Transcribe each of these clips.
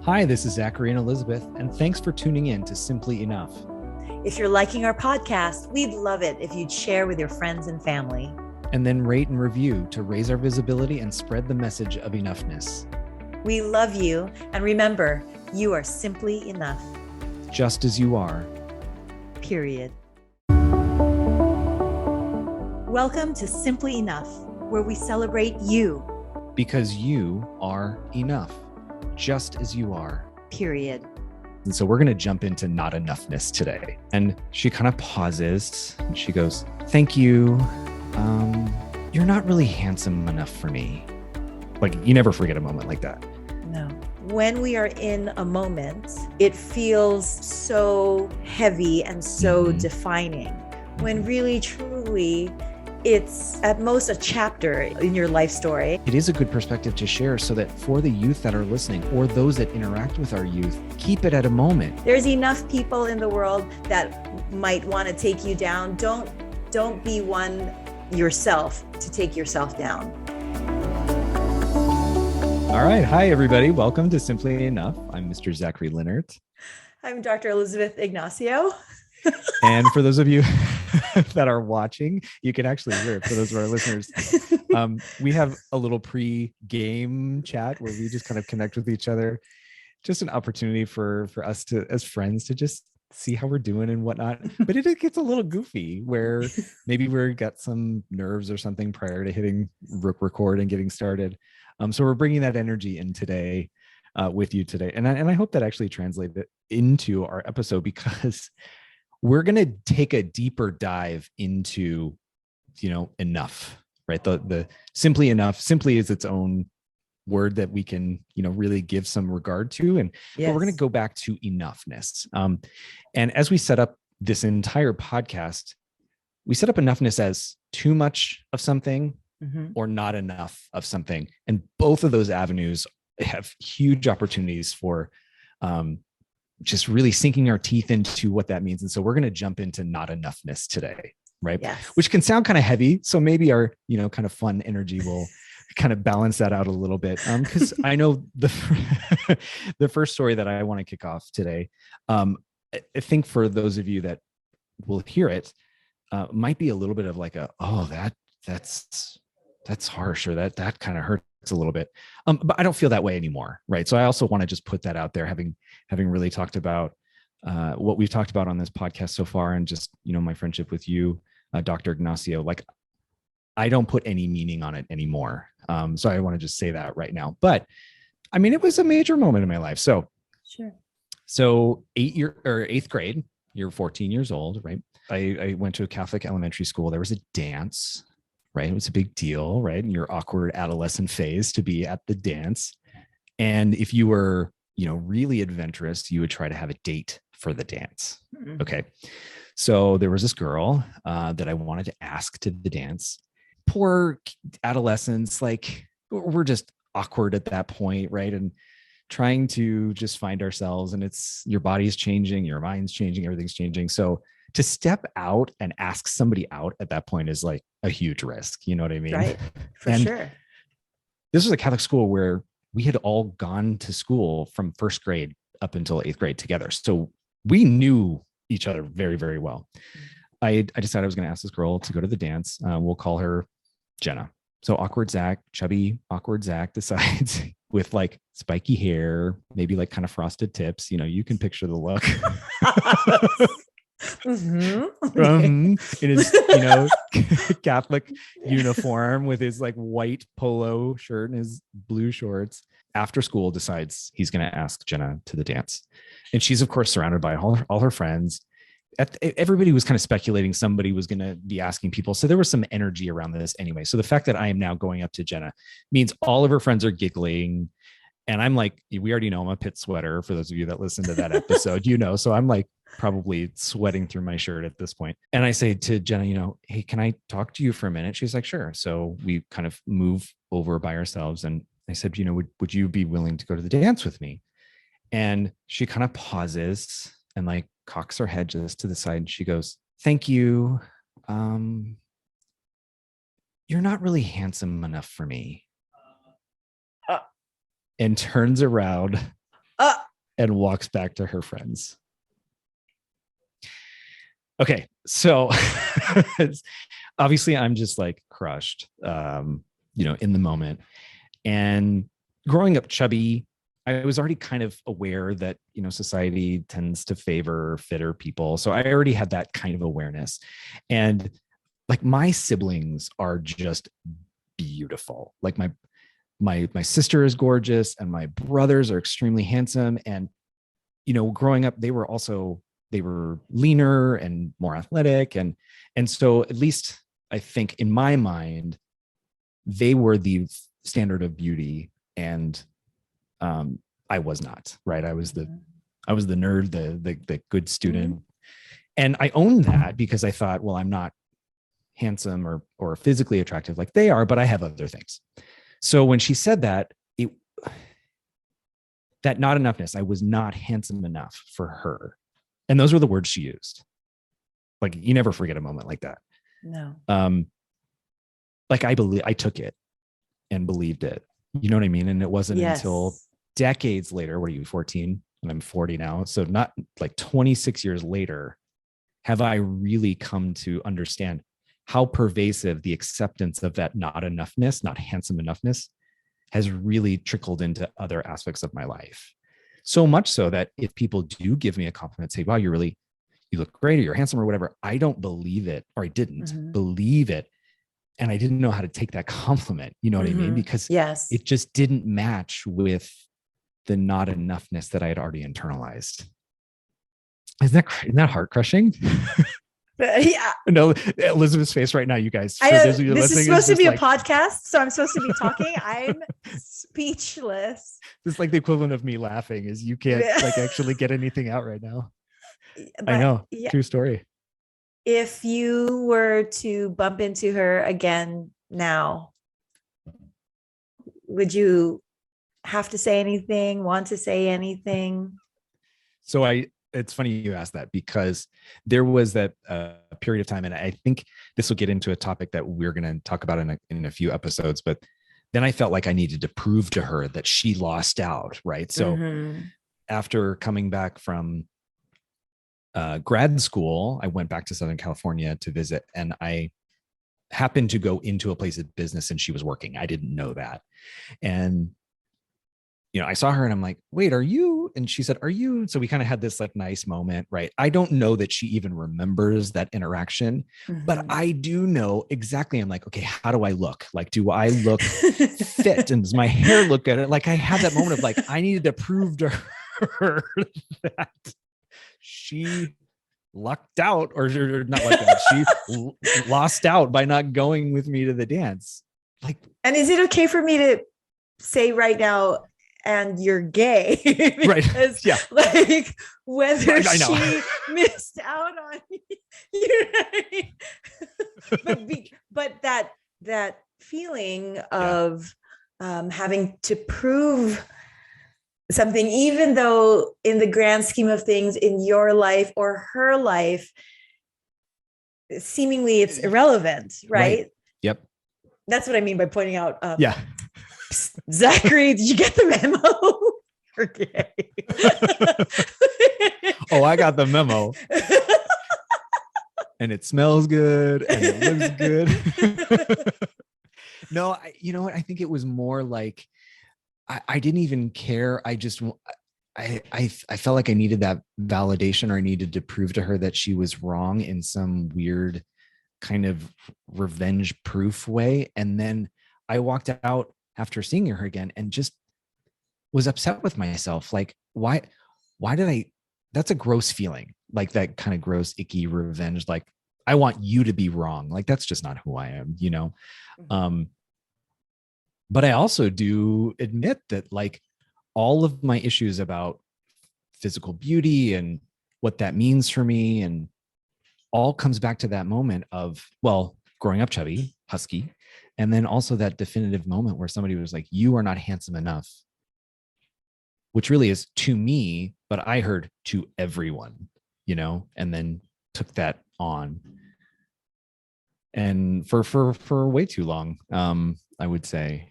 Hi, this is Zachary and Elizabeth, and thanks for tuning in to Simply Enough. If you're liking our podcast, we'd love it if you'd share with your friends and family. And then rate and review to raise our visibility and spread the message of enoughness. We love you, and remember, you are simply enough. Just as you are. Period. Welcome to Simply Enough, where we celebrate you. Because you are enough. Just as you are. Period. And so we're going to jump into not enoughness today. And she kind of pauses and she goes, "Thank you. You're not really handsome enough for me." Like, you never forget a moment like that. No. When we are in a moment, it feels so heavy and so defining. When really, truly, it's at most a chapter in your life story. It is a good perspective to share so that for the youth that are listening or those that interact with our youth, keep it at a moment. There's enough people in the world that might want to take you down. Don't be one yourself to take yourself down. All right. Hi, everybody. Welcome to Simply Enough. I'm Mr. Zachary Leonard. I'm Dr. Elizabeth Ignacio. And for those of you that are watching, you can actually hear it. For those of our listeners, we have a little pre-game chat where we just kind of connect with each other. Just an opportunity for us to, as friends, to just see how we're doing and whatnot. But it gets a little goofy where maybe we've got some nerves or something prior to hitting record and getting started. So we're bringing that energy in today with you today. And I hope that actually translated into our episode, because we're going to take a deeper dive into, enough, right? The simply enough, simply is its own word that we can, really give some regard to. And Yes. But we're going to go back to enoughness. And as we set up this entire podcast, we set up enoughness as too much of something or not enough of something. And both of those avenues have huge opportunities for, just really sinking our teeth into what that means. And so we're going to jump into not enoughness today, right? Yes. Which can sound kind of heavy. So maybe our, kind of fun energy will kind of balance that out a little bit. Because I know the first story that I want to kick off today, I think for those of you that will hear it, might be a little bit of like that's harsh, or that kind of hurts a little bit. But I don't feel that way anymore. Right. So I also want to just put that out there, having really talked about what we've talked about on this podcast so far, and just, my friendship with you, Dr. Ignacio, like, I don't put any meaning on it anymore. So I want to just say that right now. But I mean, it was a major moment in my life. So, Sure. So eighth grade, you're 14 years old, right? I went to a Catholic elementary school. There was a dance. Right. It was a big deal, right? In your awkward adolescent phase to be at the dance. And if you were, really adventurous, you would try to have a date for the dance. Okay. So there was this girl that I wanted to ask to the dance. Poor adolescents, like, we're just awkward at that point, right? And trying to just find ourselves, and it's your body's changing, your mind's changing, everything's changing. So to step out and ask somebody out at that point is like a huge risk. You know what I mean? Right. For sure. This was a Catholic school where we had all gone to school from first grade up until eighth grade together. So we knew each other very, very well. I decided I was going to ask this girl to go to the dance. We'll call her Jenna. So awkward Zach, chubby, awkward Zach decides with like spiky hair, maybe like kind of frosted tips. You can picture the look. In his Catholic uniform with his like white polo shirt and his blue shorts. After school, decides he's going to ask Jenna to the dance, and she's of course surrounded by all her friends. Everybody was kind of speculating somebody was going to be asking people, so there was some energy around this anyway. So the fact that I am now going up to Jenna means all of her friends are giggling. And I'm like, we already know I'm a pit sweater, for those of you that listen to that episode, so I'm like probably sweating through my shirt at this point. And I say to Jenna, hey, can I talk to you for a minute? She's like, sure. So we kind of move over by ourselves. And I said, would you be willing to go to the dance with me? And she kind of pauses and like cocks her head just to the side. And she goes, thank you. You're not really handsome enough for me. And turns around and walks back to her friends. Okay, so obviously I'm just like crushed, in the moment. And growing up chubby, I was already kind of aware that, society tends to favor fitter people. So I already had that kind of awareness. And like my siblings are just beautiful. Like my sister is gorgeous and my brothers are extremely handsome. And, growing up, they were leaner and more athletic. And so at least I think in my mind, they were the standard of beauty. And I was not, right. I was the nerd, the good student. Mm-hmm. And I owned that because I thought, well, I'm not handsome or physically attractive like they are, but I have other things. So when she said that, that not enoughness, I was not handsome enough for her. And those were the words she used. Like, you never forget a moment like that. No. Like I took it and believed it. You know what I mean? And it wasn't until decades later, what are you, 14? And I'm 40 now. So not like 26 years later, have I really come to understand how pervasive the acceptance of that not enoughness, not handsome enoughness, has really trickled into other aspects of my life. So much so that if people do give me a compliment, say, wow, you look great, or you're handsome or whatever, I don't believe it, or I didn't believe it. And I didn't know how to take that compliment. You know what I mean? Because it just didn't match with the not enoughness that I had already internalized. Isn't that heart crushing? Yeah. No, Elizabeth's face right now, you guys. This is supposed to be a podcast, so I'm supposed to be talking. I'm speechless. It's like the equivalent of me laughing is you can't like actually get anything out right now. But, I know. True story. If you were to bump into her again now, would you have to say anything, want to say anything? So it's funny you asked that, because there was that period of time, and I think this will get into a topic that we're going to talk about in a few episodes, but then I felt like I needed to prove to her that she lost out, right? So after coming back from grad school, I went back to Southern California to visit, and I happened to go into a place of business and she was working. I didn't know that. And I saw her and I'm like, wait, are you? And she said, are you? So we kind of had this like nice moment, right? I don't know that she even remembers that interaction, but I do know exactly. I'm like, okay, how do I look? Like, do I look fit? And does my hair look good? Like I had that moment of like, I needed to prove to her that she lucked out, or not lucked out. She lost out by not going with me to the dance. Like, and is it okay for me to say right now, and you're gay? Because, like, whether she missed out on you, but that feeling of having to prove something, even though in the grand scheme of things in your life or her life, seemingly it's irrelevant, right? Yep. That's what I mean by pointing out. Zachary, did you get the memo? Okay. Oh, I got the memo. And it smells good and it looks good. No, you know what? I think it was more like I didn't even care. I felt like I needed that validation, or I needed to prove to her that she was wrong in some weird kind of revenge proof way. And then I walked out after seeing her again and just was upset with myself. Like, why did that's a gross feeling, like that kind of gross, icky revenge. Like, I want you to be wrong. Like, that's just not who I am, But I also do admit that like all of my issues about physical beauty and what that means for me, and all comes back to that moment of, well, growing up chubby, husky. And then also that definitive moment where somebody was like, you are not handsome enough, which really is to me, but I heard to everyone, and then took that on. And for way too long, I would say.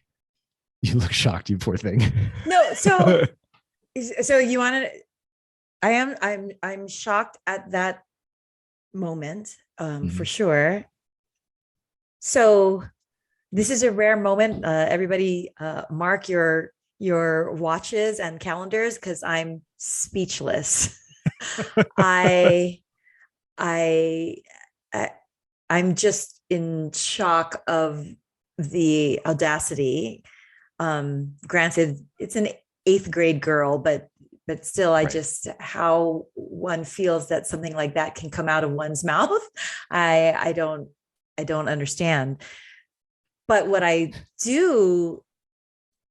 You look shocked, you poor thing. No, so So you want to, I'm shocked at that moment, for sure. So this is a rare moment. Everybody, mark your watches and calendars, because I'm speechless. I, I, I, I'm just in shock of the audacity. Granted, it's an eighth grade girl, but still, I Right. just, how one feels that something like that can come out of one's mouth. I don't understand. But what I do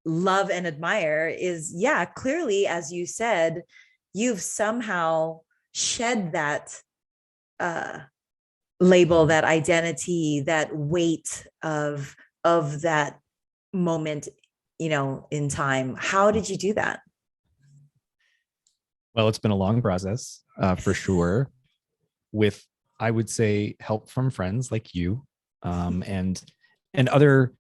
love and admire is, yeah, clearly, as you said, you've somehow shed that uh, label, that identity, that weight of that moment, in time. How did you do that? Well, it's been a long process, for sure, with, I would say, help from friends like you, and other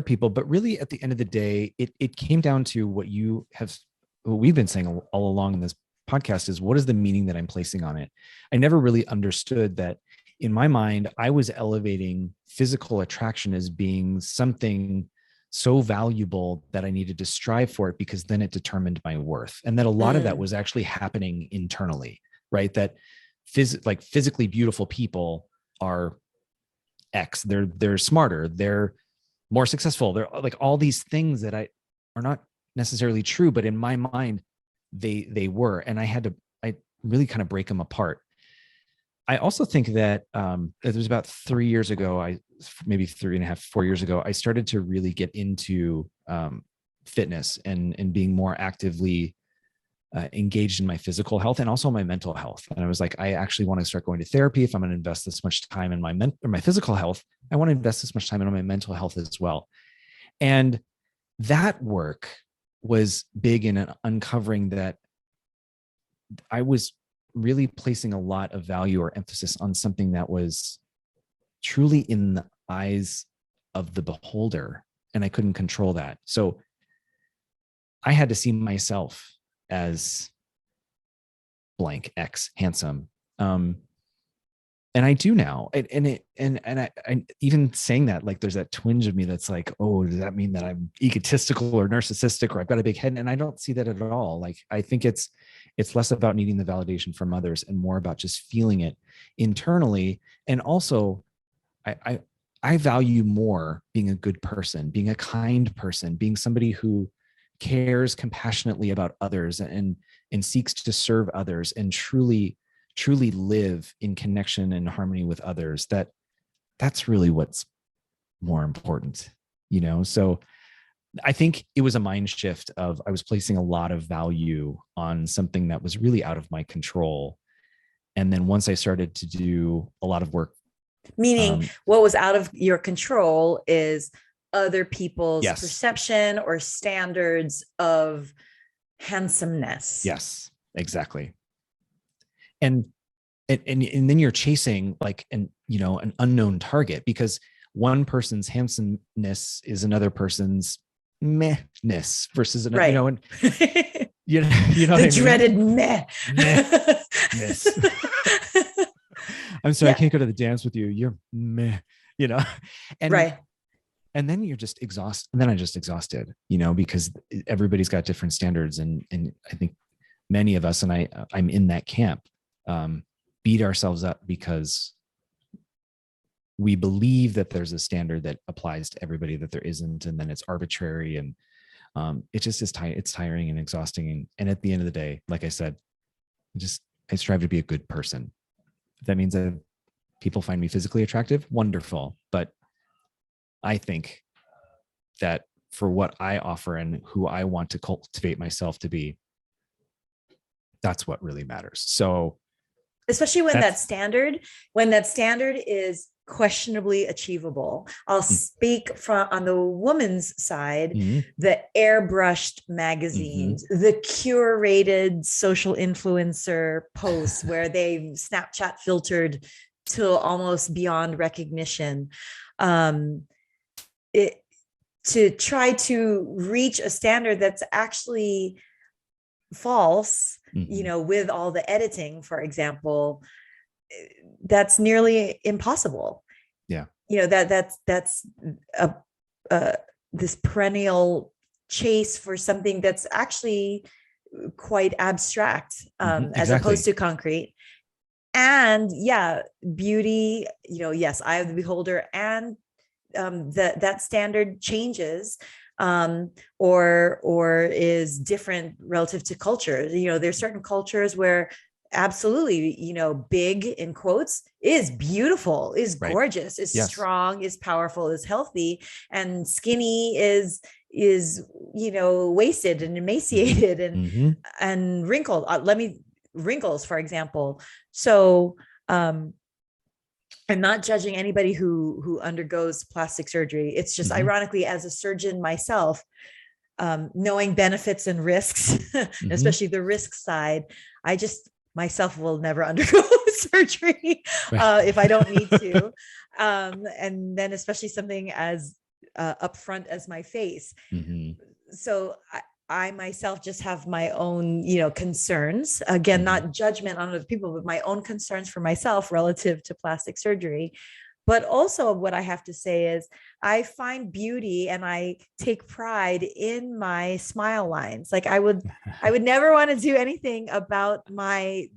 people. But really, at the end of the day, it came down to what we've been saying all along in this podcast, is what is the meaning that I'm placing on it. I never really understood that. In my mind, I was elevating physical attraction as being something so valuable that I needed to strive for it, because then it determined my worth. And that a lot of that was actually happening internally, right? That physically beautiful people are X. They're smarter, they're more successful, they're like all these things that are not necessarily true, but in my mind, they were. And I really kind of break them apart. I also think that it was about 3 years ago, maybe 3.5, 4 years ago, I started to really get into fitness and being more actively engaged in my physical health and also my mental health. And I was like, I actually want to start going to therapy. If I'm going to invest this much time in my physical health, I want to invest this much time in my mental health as well. And that work was big in uncovering that I was really placing a lot of value or emphasis on something that was truly in the eyes of the beholder, and I couldn't control that. So I had to see myself as blank X handsome. And I do now. I even saying that, like, there's that twinge of me that's like, oh, does that mean that I'm egotistical or narcissistic or I've got a big head? And I don't see that at all. Like, I think it's less about needing the validation from others and more about just feeling it internally. And also, I value more being a good person, being a kind person, being somebody who cares compassionately about others and seeks to serve others and truly live in connection and harmony with others. That's really what's more important, So I think it was a mind shift of, I was placing a lot of value on something that was really out of my control. And then once I started to do a lot of work, meaning what was out of your control is other people's yes, perception or standards of handsomeness. Yes, exactly. And then you're chasing like an unknown target, because one person's handsomeness is another person's mehness versus another, right. And the what dreaded mehness. I'm sorry, I can't go to the dance with you. You're meh, and right. And then you're just exhausted. And then I'm just exhausted, because everybody's got different standards. And I think many of us, and I'm in that camp, beat ourselves up because we believe that there's a standard that applies to everybody that there isn't. And then it's arbitrary. And it just is it's tiring and exhausting. And at the end of the day, like I said, I strive to be a good person. If that means that people find me physically attractive, wonderful. But I think that for what I offer and who I want to cultivate myself to be, that's what really matters. So, especially when that standard is questionably achievable. I'll speak on the woman's side, the airbrushed magazines, the curated social influencer posts where they've Snapchat filtered till almost beyond recognition. To try to reach a standard that's actually false, with all the editing, for example, that's nearly impossible. Yeah. That's this perennial chase for something that's actually quite abstract, as opposed to concrete. And beauty, yes, eye of the beholder, and that standard changes, or is different relative to culture. There's certain cultures where absolutely, big in quotes is beautiful, is gorgeous, is strong, is powerful, is healthy, and skinny is wasted and emaciated and wrinkled. Wrinkles, for example. So I'm not judging anybody who undergoes plastic surgery. It's just ironically, as a surgeon myself, knowing benefits and risks, especially the risk side, I just myself will never undergo surgery if I don't need to. And then especially something as upfront as my face. So I myself just have my own, concerns. Again, not judgment on other people, but my own concerns for myself relative to plastic surgery. But also what I have to say is I find beauty and I take pride in my smile lines. Like I would never want to do anything about my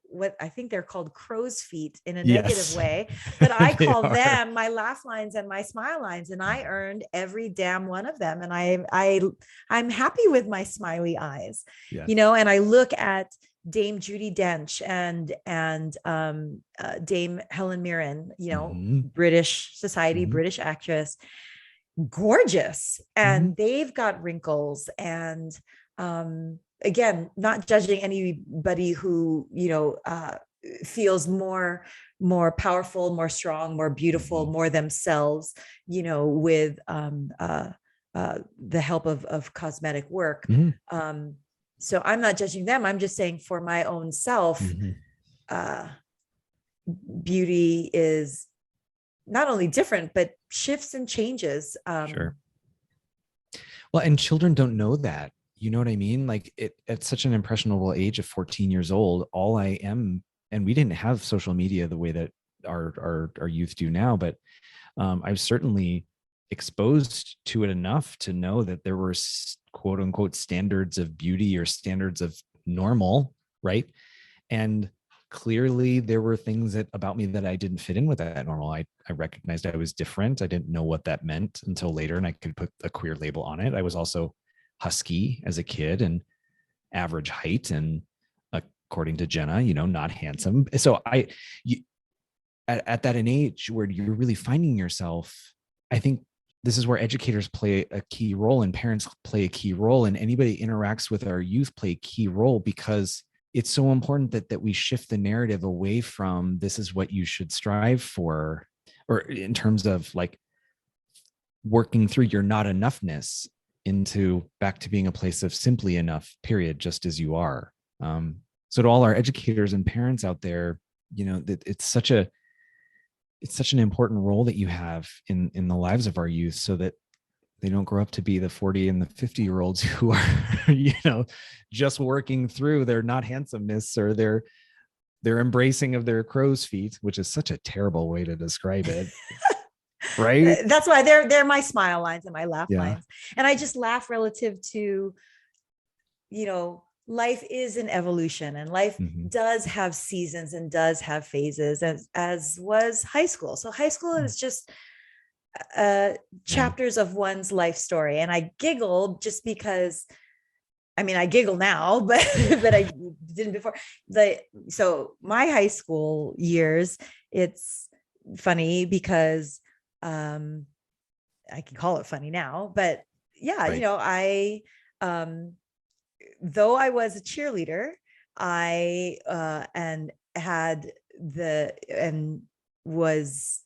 what I think they're called crow's feet in a negative way, but I call them my laugh lines and my smile lines, and I earned every damn one of them. And I'm happy with my smiley eyes, and I look at Dame Judi Dench and Dame Helen Mirren, British society, British actress, gorgeous. And they've got wrinkles. And again, not judging anybody who, feels more powerful, more strong, more beautiful, more themselves, with the help of cosmetic work. So I'm not judging them. I'm just saying for my own self, beauty is not only different, but shifts and changes. Sure. Well, and children don't know that. You know what I mean? Like at such an impressionable age of 14 years old, all I am, and we didn't have social media the way that our youth do now, but I was certainly exposed to it enough to know that there were quote unquote standards of beauty or standards of normal, right? And clearly there were things about me that I didn't fit in with that normal. I recognized I was different. I didn't know what that meant until later, and I could put a queer label on it. I was also husky as a kid and average height, and according to Jenna, not handsome. So at that an age where you're really finding yourself, I think this is where educators play a key role and parents play a key role, and anybody interacts with our youth play a key role, because it's so important that we shift the narrative away from this is what you should strive for, or in terms of like working through your not enoughness, into back to being a place of simply enough, period, just as you are. So to all our educators and parents out there, that it's such an important role that you have in the lives of our youth, so that they don't grow up to be the 40 and the 50-year-olds who are, just working through their not handsomeness or their embracing of their crow's feet, which is such a terrible way to describe it. Right. That's why they're my smile lines and my laugh lines. And I just laugh relative to, life is an evolution, and life does have seasons and does have phases, as was high school. So high school is just chapters of one's life story. And I giggle just because, I giggle now, but I didn't before. So my high school years, it's funny because I can call it funny now, but I though I was a cheerleader, I was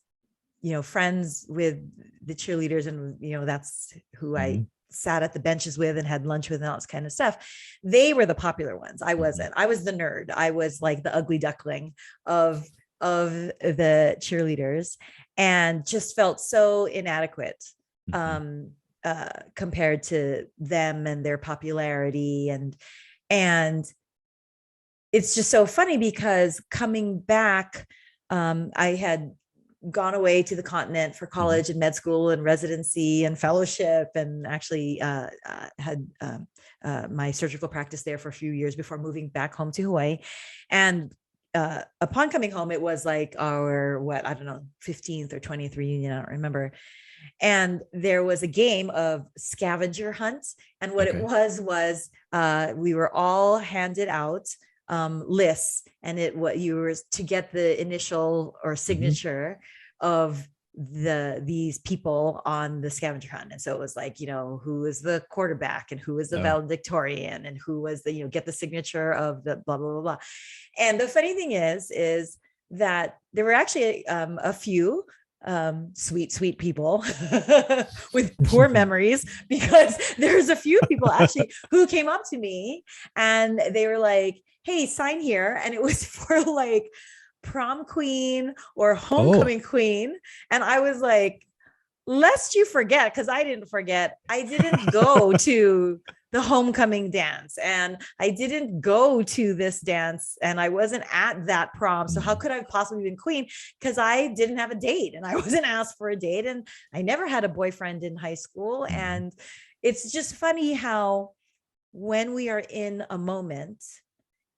friends with the cheerleaders, and that's who I sat at the benches with and had lunch with and all this kind of stuff. They were the popular ones. I wasn't. I was the nerd. I was like the ugly duckling of the cheerleaders, and just felt so inadequate compared to them and their popularity. And it's just so funny because coming back, I had gone away to the continent for college and med school and residency and fellowship, and actually had my surgical practice there for a few years before moving back home to Hawaii. And upon coming home, it was like our, I don't know, 15th or 20th reunion, I don't remember. And there was a game of scavenger hunts. And what it was we were all handed out lists, and what you were to get the initial or signature of these people on the scavenger hunt. And so it was like, who is the quarterback and who is the valedictorian and who was the, get the signature of the blah, blah, blah, blah. And the funny thing is that there were actually a few sweet people with poor memories, because there's a few people actually who came up to me and they were like, hey, sign here. And it was for like prom queen or homecoming queen. And I was like, lest you forget, because I didn't forget, I didn't go to the homecoming dance, and I didn't go to this dance, and I wasn't at that prom. So how could I have possibly been queen? Because I didn't have a date, and I wasn't asked for a date, and I never had a boyfriend in high school. And it's just funny how when we are in a moment,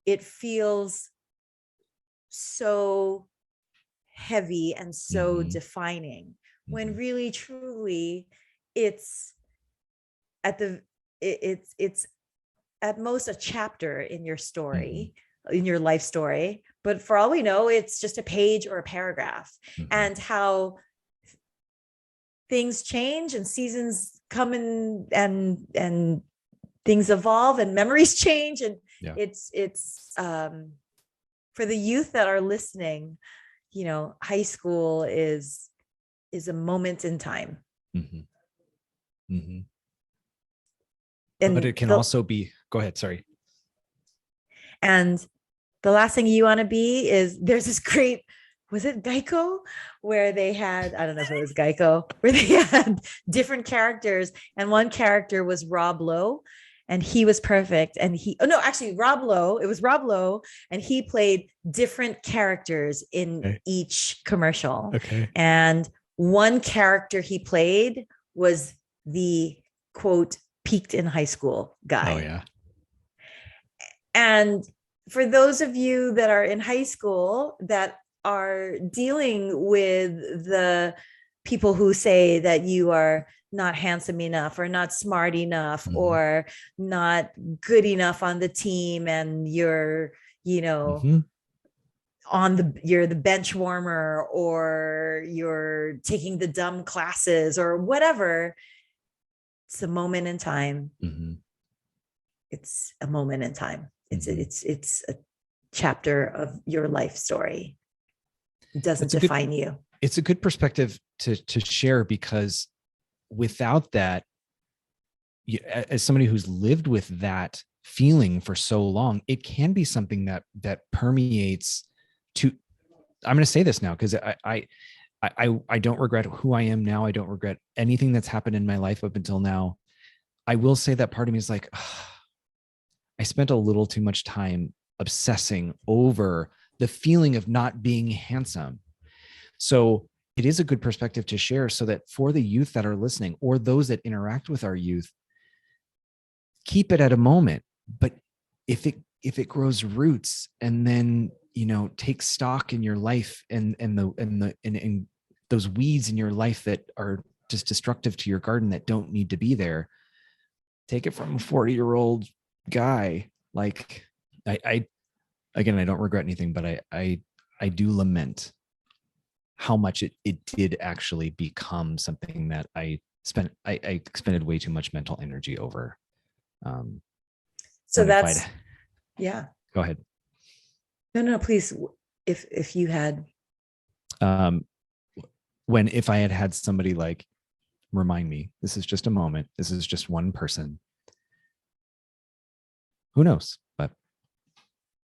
it feels so heavy and so defining, when really truly it's it's at most a chapter in your story, in your life story, but for all we know, it's just a page or a paragraph. And how things change and seasons come in, and things evolve and memories change, and it's for the youth that are listening, high school is a moment in time. But it can also be, go ahead, sorry. And the last thing you want to be is, there's this great, was it Geico, where they had, I don't know if it was Geico, where they had different characters, and one character was Rob Lowe, and he was perfect. And Rob Lowe, it was Rob Lowe, and he played different characters in each commercial. And one character he played was the quote, peaked in high school guy. And for those of you that are in high school that are dealing with the people who say that you are not handsome enough, or not smart enough, or not good enough on the team, and you're, you're the bench warmer, or you're taking the dumb classes or whatever, it's a moment in time. It's a moment in time. It's a chapter of your life story. It doesn't define you. It's a good perspective to share, because without that, as somebody who's lived with that feeling for so long, it can be something that permeates to, I'm going to say this now, because I don't regret who I am now. I don't regret anything that's happened in my life up until now. I will say that part of me is like, I spent a little too much time obsessing over the feeling of not being handsome. So it is a good perspective to share, so that for the youth that are listening, or those that interact with our youth, keep it at a moment. But if it grows roots, and then, take stock in your life, and those weeds in your life that are just destructive to your garden, that don't need to be there, take it from a 40-year-old guy. Like, I again, I don't regret anything, but I do lament how much it did actually become something that I expended way too much mental energy over. So that's, yeah. Go ahead. No, please. If you had, if I had somebody like remind me, this is just a moment, this is just one person, who knows? But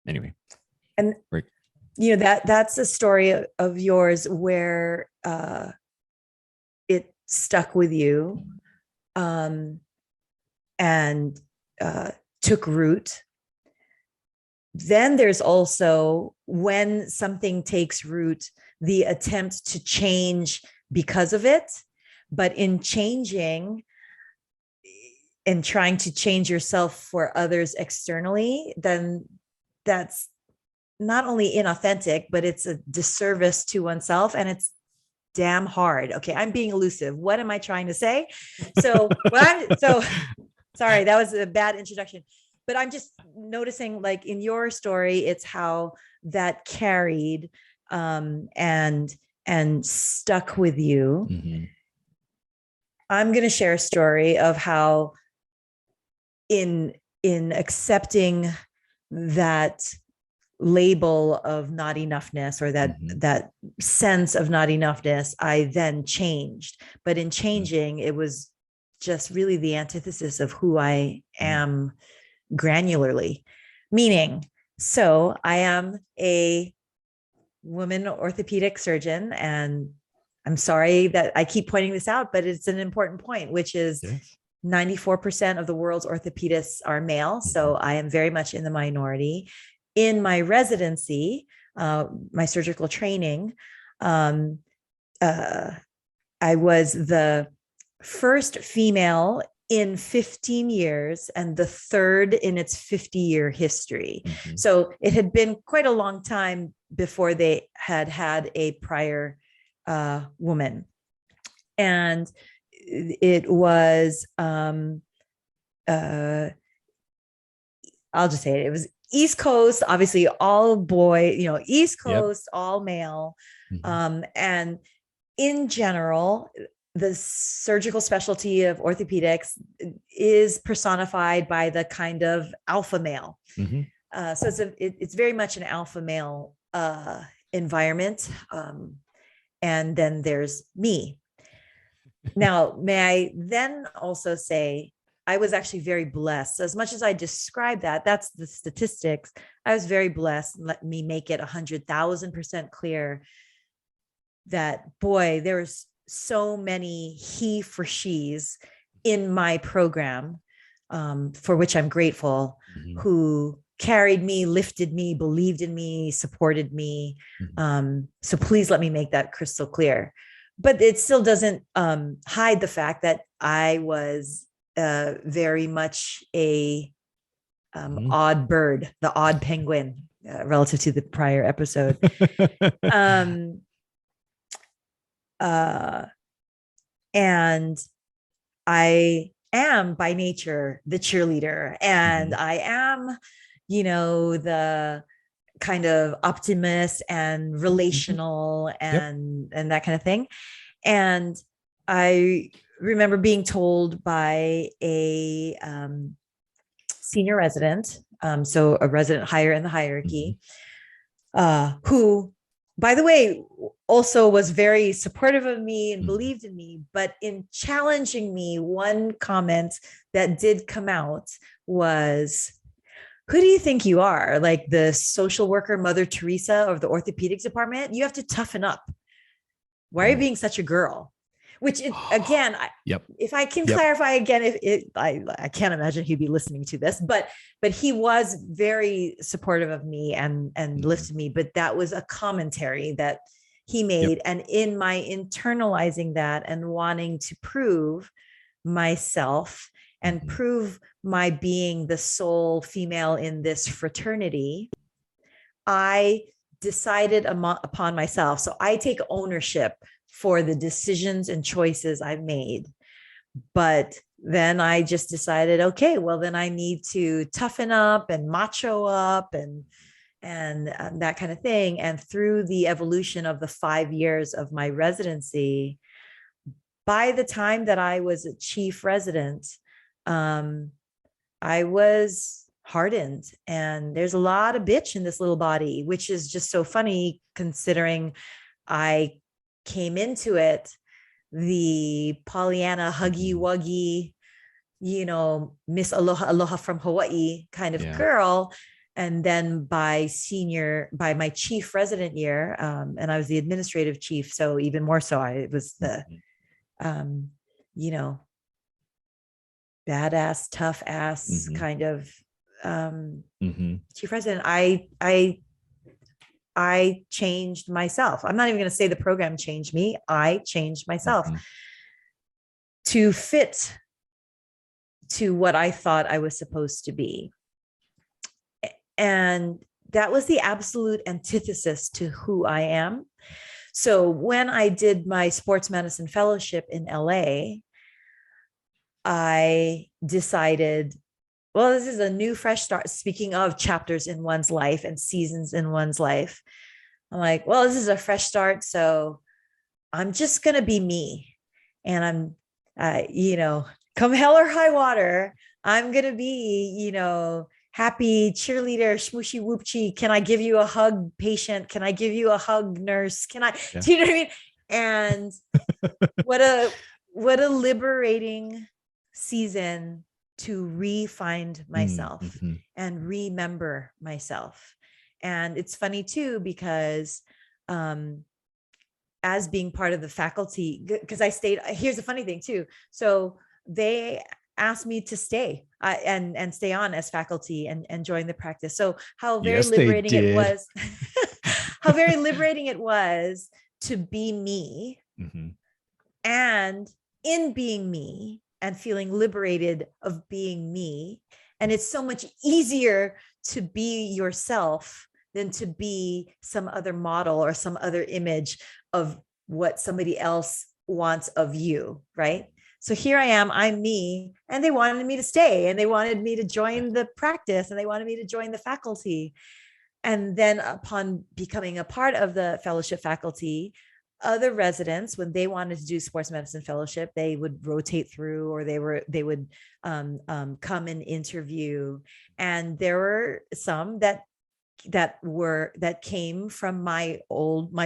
anyway. And that's a story of yours where it stuck with you, and took root, then there's also when something takes root, the attempt to change because of it. But in changing and trying to change yourself for others externally, then that's not only inauthentic, but it's a disservice to oneself, and it's damn hard. Okay, I'm being elusive. What am I trying to say? So, sorry, that was a bad introduction. But I'm just noticing, like in your story, it's how that carried and stuck with you. Mm-hmm. I'm going to share a story of how in accepting that label of not enoughness, or that that sense of not enoughness, I then changed. But in changing, it was just really the antithesis of who I am granularly. Meaning, so I am a woman orthopedic surgeon, and I'm sorry that I keep pointing this out, but it's an important point, which is 94% of the world's orthopedists are male. So I am very much in the minority. In my residency, my surgical training, I was the first female in 15 years and the third in its 50-year history. So it had been quite a long time before they had had a prior woman. And it was, I'll just say it, it was East Coast, obviously all boy, East Coast, all male. And in general, the surgical specialty of orthopedics is personified by the kind of alpha male. So it's very much an alpha male environment. And then there's me. Now, may I then also say, I was actually very blessed. As much as I describe that, that's the statistics. I was very blessed. Let me make it 100,000% clear that, boy, there was so many he for she's in my program, for which I'm grateful, who carried me, lifted me, believed in me, supported me. So please let me make that crystal clear. But it still doesn't hide the fact that I was very much a odd bird, the odd penguin, relative to the prior episode. And I am by nature the cheerleader, and I am, the kind of optimist and relational and that kind of thing. And I remember being told by a senior resident, so a resident higher in the hierarchy, who, by the way, also was very supportive of me and believed in me. But in challenging me, one comment that did come out was, who do you think you are? Like the social worker, Mother Teresa of the orthopedics department? You have to toughen up. Why are you being such a girl? Which, again, if I can clarify again, I can't imagine he'd be listening to this, but he was very supportive of me and lifted me. But that was a commentary that he made. And in my internalizing that and wanting to prove myself and prove my being the sole female in this fraternity, I decided upon myself. So I take ownership for the decisions and choices I've made. But then I just decided, okay, well, then I need to toughen up and macho up and that kind of thing. And through the evolution of the 5 years of my residency, by the time that I was a chief resident, I was hardened, and there's a lot of bitch in this little body, which is just so funny considering I came into it the Pollyanna huggy wuggy, Miss Aloha Aloha from Hawaii kind of girl. And then by my chief resident year, and I was the administrative chief, so even more so, I was the badass, tough ass kind of chief resident, I changed myself. I'm not even going to say the program changed me. I changed myself to fit to what I thought I was supposed to be. And that was the absolute antithesis to who I am. So when I did my sports medicine fellowship in LA, I decided, well, this is a new, fresh start. Speaking of chapters in one's life and seasons in one's life, I'm like, well, this is a fresh start. So I'm just going to be me. And I'm, come hell or high water, I'm going to be, happy cheerleader, smooshy whoopchie. Can I give you a hug, patient? Can I give you a hug, nurse? Do you know what I mean? And what a liberating season to re-find myself and remember myself. And it's funny too, because as being part of the faculty, because here's the funny thing too. So they asked me to stay and stay on as faculty and join the practice. So how very liberating it was, how very liberating it was to be me, and in being me and feeling liberated of being me. And it's so much easier to be yourself than to be some other model or some other image of what somebody else wants of you, right? So here I am, I'm me, and they wanted me to stay, and they wanted me to join the practice, and they wanted me to join the faculty. And then upon becoming a part of the fellowship faculty, other residents, when they wanted to do sports medicine fellowship, they would rotate through, or they would come and interview. And there were some that came from my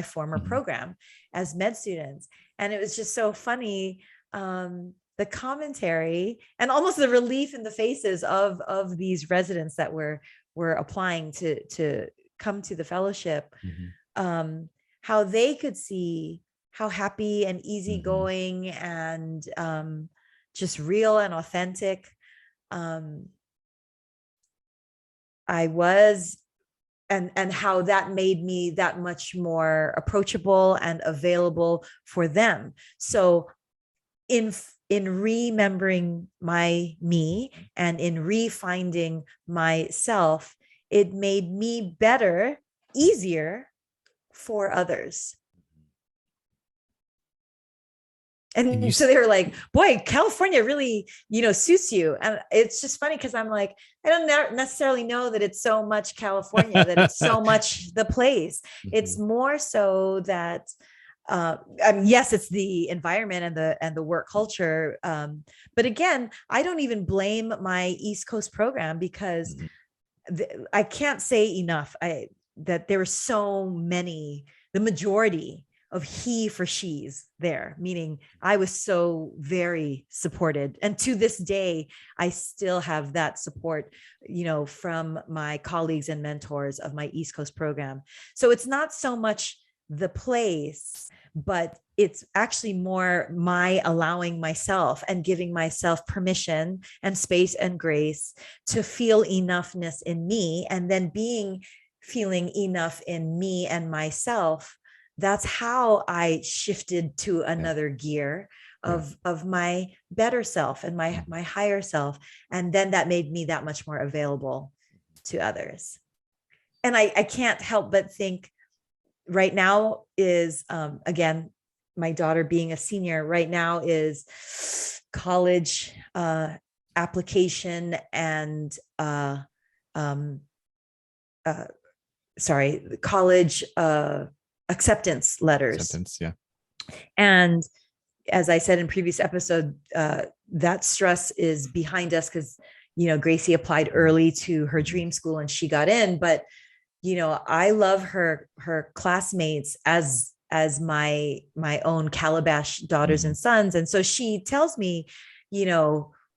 former program as med students. And it was just so funny, the commentary and almost the relief in the faces of these residents that were applying to come to the fellowship, how they could see how happy and easygoing and just real and authentic I was, and how that made me that much more approachable and available for them. So in remembering me and in refinding myself, it made me better, easier for others. And so they were like, boy, California really, suits you. And it's just funny because I'm like, I don't necessarily know that it's so much California, that it's so much the place. It's more so that, yes, it's the environment and the work culture. But again, I don't even blame my East Coast program, because I can't say enough that there were so many, the majority of he for she's there, meaning I was so very supported. And to this day, I still have that support, from my colleagues and mentors of my East Coast program. So it's not so much the place, but it's actually more my allowing myself and giving myself permission and space and grace to feel enoughness in me, and then feeling enough in me and myself. That's how I shifted to another gear of my better self and my higher self. And then that made me that much more available to others. And I can't help but think right now is, again, my daughter being a senior college application and college acceptance letters. And as I said in previous episode, that stress is behind us because, Gracie applied early to her dream school and she got in, but, I love her classmates as my own Calabash daughters and sons. And so she tells me,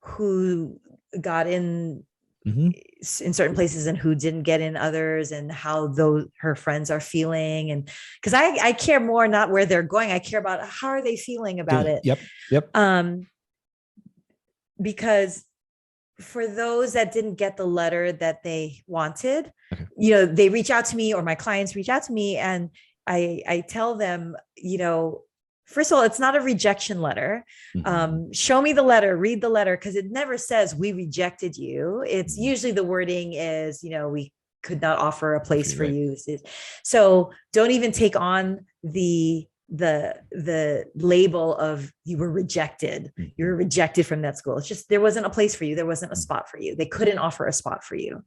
who got in certain places and who didn't get in others, and how her friends are feeling. And because I care more not where they're going, I care about how are they feeling about it. Yep. Because for those that didn't get the letter that they wanted, Okay. they reach out to me, or my clients reach out to me, and I tell them, first of all, it's not a rejection letter. Show me the letter, read the letter, because it never says we rejected you. It's usually the wording is, we could not offer a place for you. So don't even take on the label of you were rejected. You were rejected from that school. It's just, there wasn't a place for you. There wasn't a spot for you. They couldn't offer a spot for you.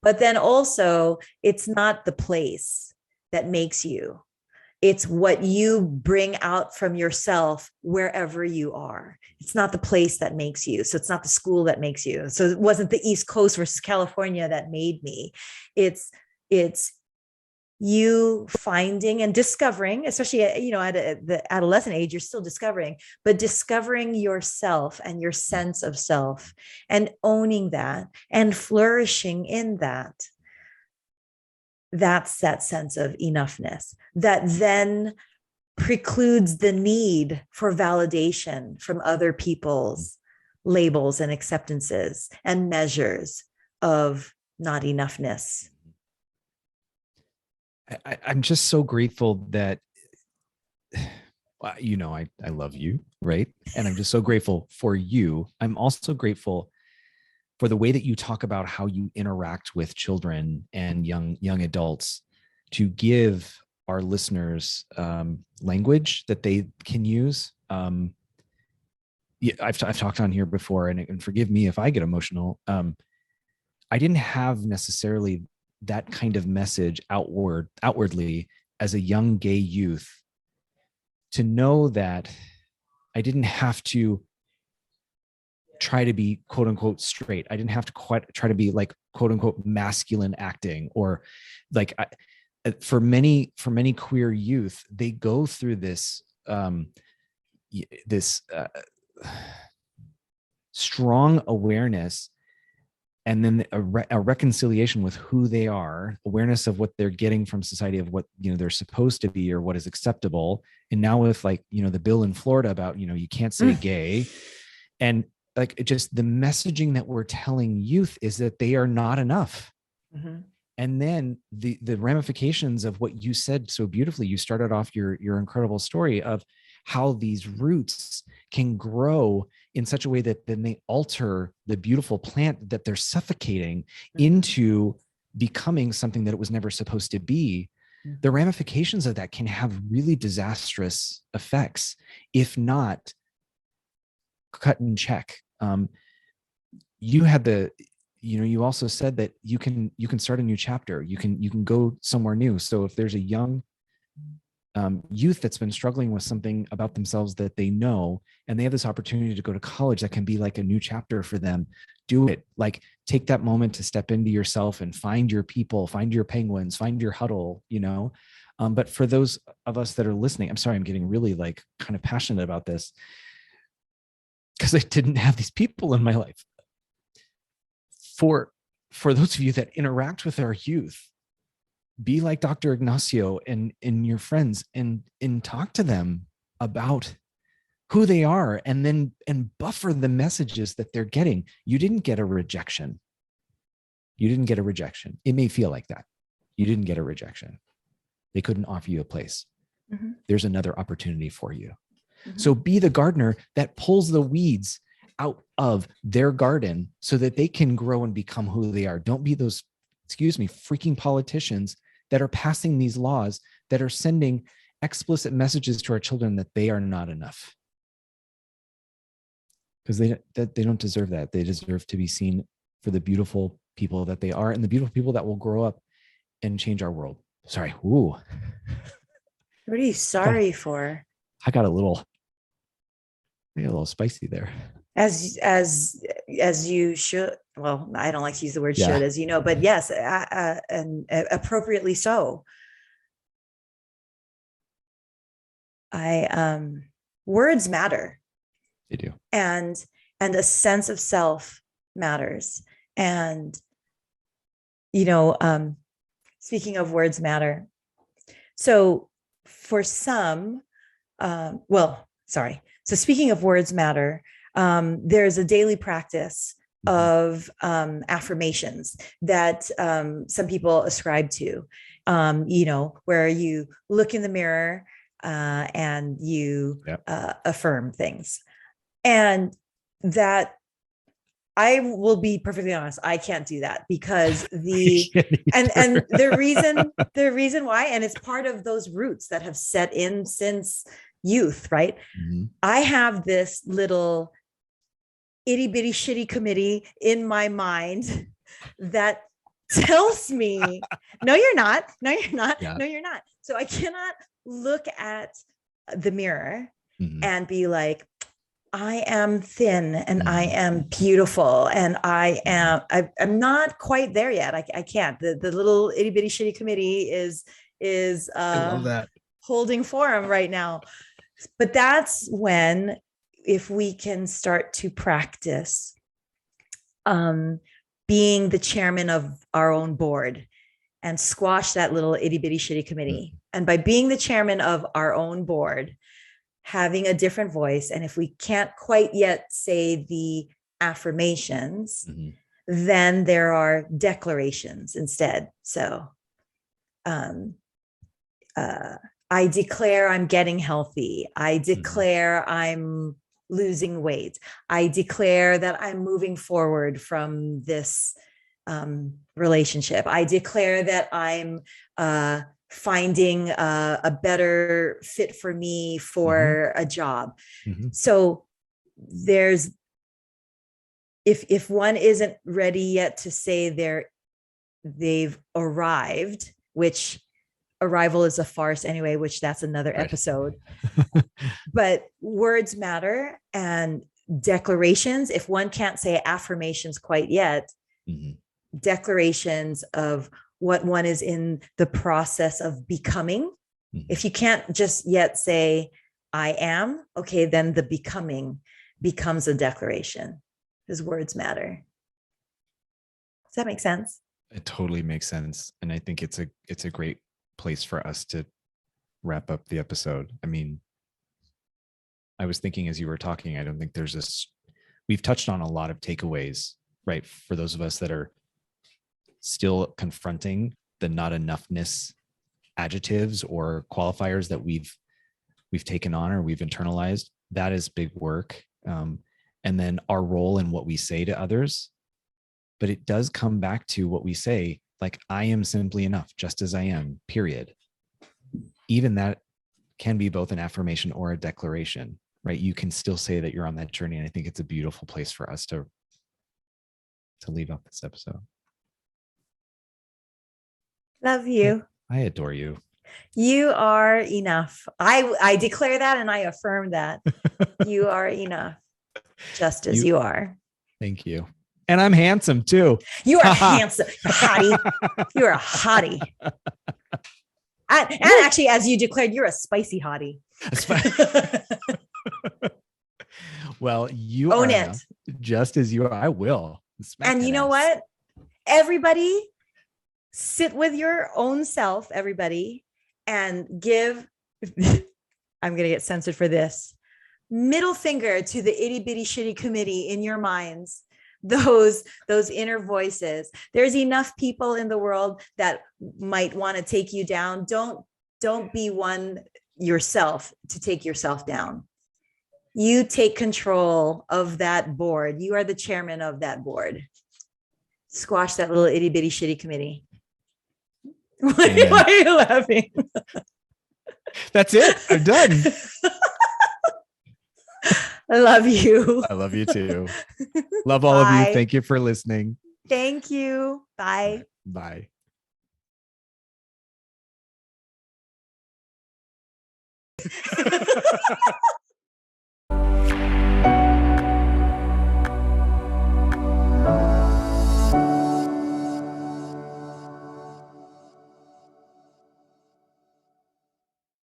But then also, it's not the place that makes you. It's what you bring out from yourself wherever you are. It's not the place that makes you. So it's not the school that makes you. So it wasn't the East Coast versus California that made me. It's you finding and discovering, especially at the adolescent age, you're still discovering, but discovering yourself and your sense of self, and owning that and flourishing in that. That's that sense of enoughness that then precludes the need for validation from other people's labels and acceptances and measures of not enoughness. I'm just so grateful that, I love you, right? And I'm just so grateful for you. I'm also grateful for the way that you talk about how you interact with children and young adults, to give our listeners language that they can use. I've talked on here before, and forgive me if I get emotional. I didn't have necessarily that kind of message outwardly as a young gay youth, to know that I didn't have to try to be quote unquote straight. I didn't have to quite try to be like quote unquote masculine acting, or like for many queer youth, they go through this strong awareness, and then a reconciliation with who they are, awareness of what they're getting from society, of what they're supposed to be or what is acceptable. And now with the bill in Florida about you can't say gay, and just the messaging that we're telling youth is that they are not enough. And then the ramifications of what you said so beautifully. You started off your incredible story of how these roots can grow in such a way that then they alter the beautiful plant that they're suffocating into becoming something that it was never supposed to be. The ramifications of that can have really disastrous effects, if not cut and check. You had you also said that you can start a new chapter. You can go somewhere new. So if there's a young youth that's been struggling with something about themselves that they know, and they have this opportunity to go to college, that can be like a new chapter for them. Do it. Take that moment to step into yourself and find your people, find your penguins, find your huddle, but for those of us that are listening, I'm sorry, I'm getting really kind of passionate about this, because I didn't have these people in my life. For those of you that interact with our youth, be like Dr. Ignacio and your friends, and talk to them about who they are, and buffer the messages that they're getting. You didn't get a rejection. It may feel like that. You didn't get a rejection. They couldn't offer you a place. There's another opportunity for you. So be the gardener that pulls the weeds out of their garden so that they can grow and become who they are. Don't be those, freaking politicians that are passing these laws that are sending explicit messages to our children that they are not enough. Because they don't deserve that. They deserve to be seen for the beautiful people that they are, and the beautiful people that will grow up and change our world. Sorry. Ooh. What are you sorry for? I got a little spicy there. As you should. Well, I don't like to use the word should, as you know, but yes, and appropriately so. Words matter. They do. And a sense of self matters. And, speaking of words matter. So for some, so speaking of words matter, there's a daily practice of affirmations that some people ascribe to, where you look in the mirror and you affirm things. And that, I will be perfectly honest, I can't do that, because the reason why, and it's part of those roots that have set in since youth, right? I have this little itty bitty shitty committee in my mind that tells me, no, you're not. No, you're not. Yeah. No, you're not. So I cannot look at the mirror and be like, I am thin and I am beautiful and I'm not quite there yet. I can't. The little itty bitty shitty committee is I love that. Holding forum right now. But that's when, if we can start to practice being the chairman of our own board and squash that little itty bitty shitty committee. And by being the chairman of our own board, having a different voice. And if we can't quite yet say the affirmations, then there are declarations instead. So I declare I'm getting healthy. I declare I'm losing weight. I declare that I'm moving forward from this relationship. I declare that I'm finding a better fit for me for a job. So there's, if one isn't ready yet to say they've arrived, which arrival is a farce anyway, which that's another episode. But words matter, and declarations, if one can't say affirmations quite yet, declarations of what one is in the process of becoming. If you can't just yet say, I am, okay, then the becoming becomes a declaration, because words matter. Does that make sense? It totally makes sense. And I think it's a great place for us to wrap up the episode. I mean, I was thinking as you were talking, I don't think we've touched on a lot of takeaways, right? For those of us that are still confronting the not enoughness adjectives or qualifiers that we've taken on or we've internalized, that is big work. And then our role in what we say to others, but it does come back to what we say, like, I am simply enough, just as I am, period. Even that can be both an affirmation or a declaration, right? You can still say that you're on that journey. And I think it's a beautiful place for us to leave off this episode. Love you. I adore you. You are enough. I declare that and I affirm that. You are enough, just as you are. Thank you. And I'm handsome too. You are handsome. Hottie. You're a hottie. And actually, as you declared, you're a spicy hottie. Well, you own are it. Just as you are. I will. And you know what? Everybody, sit with your own self, everybody, and give, I'm going to get censored for this, middle finger to the itty bitty shitty committee in your minds. Those inner voices. There's enough people in the world that might want to take you down. Don't be one yourself to take yourself down. You take control of that board. You are the chairman of that board. Squash that little itty bitty shitty committee. Why are you laughing? That's it. I'm done. I love you. I love you too. Love all of you. Thank you for listening. Thank you. Bye. Bye.